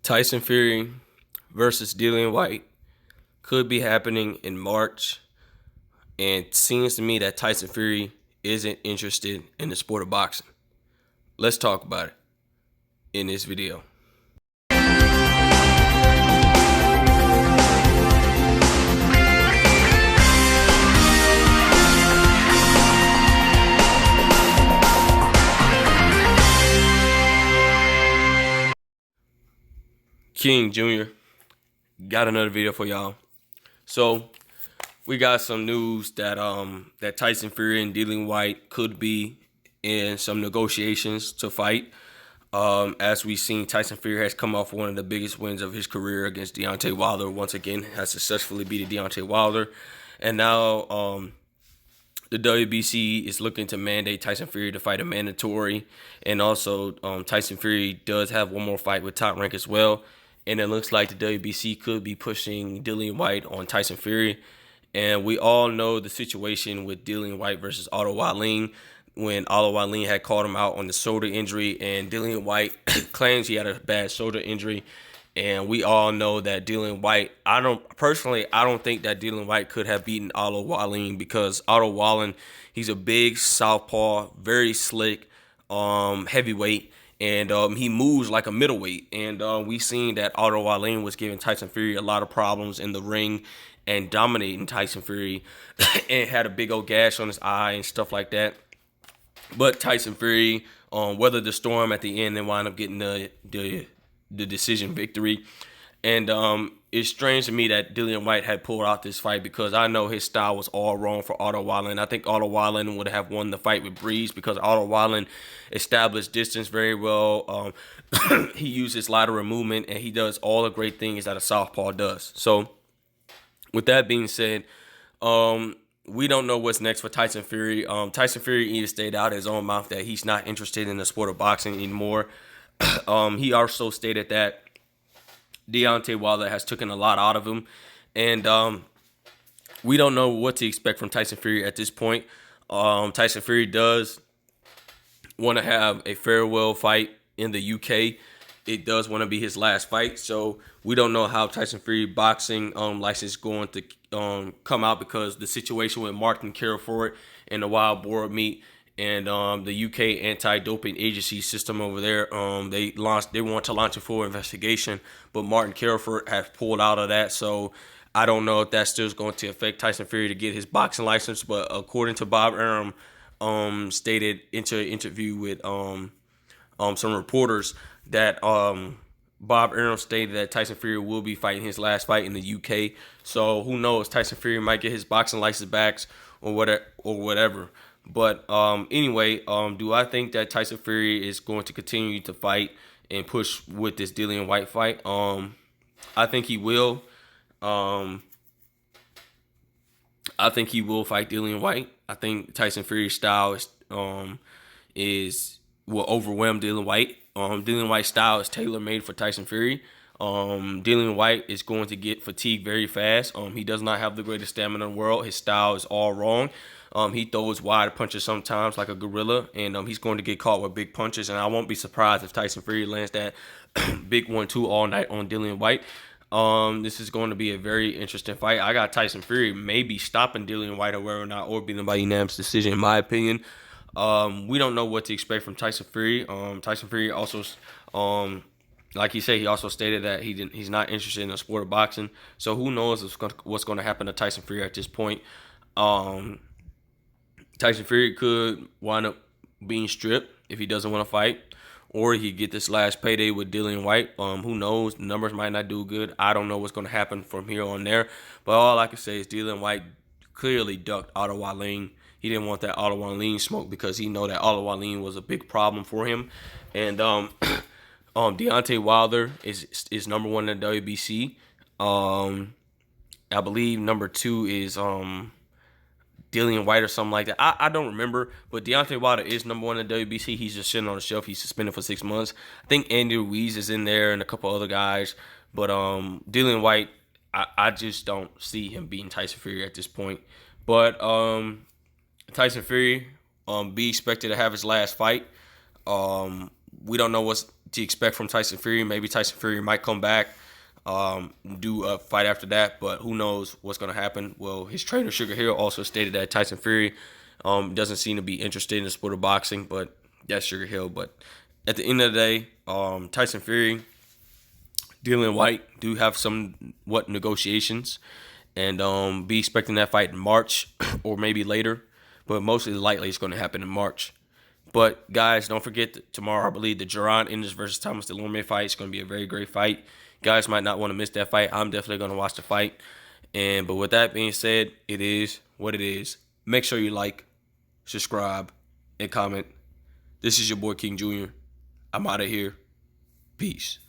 Tyson Fury versus Dillian Whyte could be happening in March, and it seems to me that Tyson Fury isn't interested in the sport of boxing. Let's talk about it in this video. King Jr. got another video for y'all. So we got some news that that Tyson Fury and Dillian Whyte could be in some negotiations to fight. As we've seen, Tyson Fury has come off one of the biggest wins of his career against Deontay Wilder. Once again, has successfully beaten Deontay Wilder, and now the WBC is looking to mandate Tyson Fury to fight a mandatory, and also Tyson Fury does have one more fight with Top Rank as well. And it looks like the WBC could be pushing Dillian Whyte on Tyson Fury. And we all know the situation with Dillian Whyte versus Otto Wallin, when Otto Wallin had called him out on the shoulder injury, and Dillian Whyte claims he had a bad shoulder injury. And we all know that Dillian Whyte, I don't think that Dillian Whyte could have beaten Otto Wallin, because Otto Wallin, he's a big southpaw, very slick, heavyweight. And he moves like a middleweight. And we've seen that Otto Wallin was giving Tyson Fury a lot of problems in the ring and dominating Tyson Fury and had a big old gash on his eye and stuff like that. But Tyson Fury weathered the storm at the end and wound up getting the decision victory. And it's strange to me that Dillian Whyte had pulled out this fight, because I know his style was all wrong for Otto Wallin. I think Otto Wallin would have won the fight with breeze, because Otto Wallin established distance very well. He uses lateral movement, and he does all the great things that a southpaw does. So with that being said, we don't know what's next for Tyson Fury. Tyson Fury even stated out his own mouth that he's not interested in the sport of boxing anymore. He also stated that Deontay Wilder has taken a lot out of him, and we don't know what to expect from Tyson Fury at this point. Tyson Fury does want to have a farewell fight in the UK. It does want to be his last fight, so we don't know how Tyson Fury boxing license is going to come out, because the situation with Martin Careford and the Wild Boar meet, and the UK anti-doping agency system over there, they want to launch a full investigation, but Martin Careford has pulled out of that. So I don't know if that's still going to affect Tyson Fury to get his boxing license. But according to Bob Arum, stated in an interview with some reporters, that Bob Arum stated that Tyson Fury will be fighting his last fight in the UK. So who knows? Tyson Fury might get his boxing license back or whatever. But anyway, do I think that Tyson Fury is going to continue to fight and push with this Dillian Whyte fight? I think he will. I think he will fight Dillian Whyte. I think Tyson Fury's style will overwhelm Dillian Whyte. Dillian Whyte's style is tailor-made for Tyson Fury. Dillian Whyte is going to get fatigued very fast. He does not have the greatest stamina in the world. His style is all wrong. He throws wide punches sometimes like a gorilla, and he's going to get caught with big punches. And I won't be surprised if Tyson Fury lands that big 1-2 all night on Dillian Whyte. This is going to be a very interesting fight. I got Tyson Fury maybe stopping Dillian Whyte or whether or not, or beating by unanimous decision, in my opinion. We don't know what to expect from Tyson Fury. Tyson Fury also, like he said, he also stated that he's not interested in the sport of boxing. So who knows what's going to happen to Tyson Fury at this point. Tyson Fury could wind up being stripped if he doesn't want to fight, or he get this last payday with Dillian Whyte. Who knows? The numbers might not do good. I don't know what's going to happen from here on there. But all I can say is Dillian Whyte clearly ducked Otto Wallin. He didn't want that Otto Wallin smoke, because he know that Otto Wallin was a big problem for him. And Deontay Wilder is number one in the WBC. I believe number two is Dillian Whyte or something like that. I don't remember, but Deontay Wilder is number one in the WBC. He's just sitting on the shelf. He's suspended for 6 months. I think Andy Ruiz is in there and a couple other guys. But Dillian Whyte, I just don't see him beating Tyson Fury at this point. But Tyson Fury be expected to have his last fight. We don't know what's to expect from Tyson Fury. Maybe Tyson Fury might come back, do a fight after that, but who knows what's going to happen. Well, his trainer, Sugar Hill, also stated that Tyson Fury doesn't seem to be interested in the sport of boxing, but that's Sugar Hill. But at the end of the day, Tyson Fury, Dillian Whyte do have somewhat negotiations, and be expecting that fight in March or maybe later, but mostly likely it's going to happen in March. But guys, don't forget that tomorrow, I believe the Jaron Ennis versus Thomas Delorme fight is going to be a very great fight. Guys might not want to miss that fight. I'm definitely going to watch the fight. But with that being said, it is what it is. Make sure you like, subscribe, and comment. This is your boy King Jr. I'm out of here. Peace.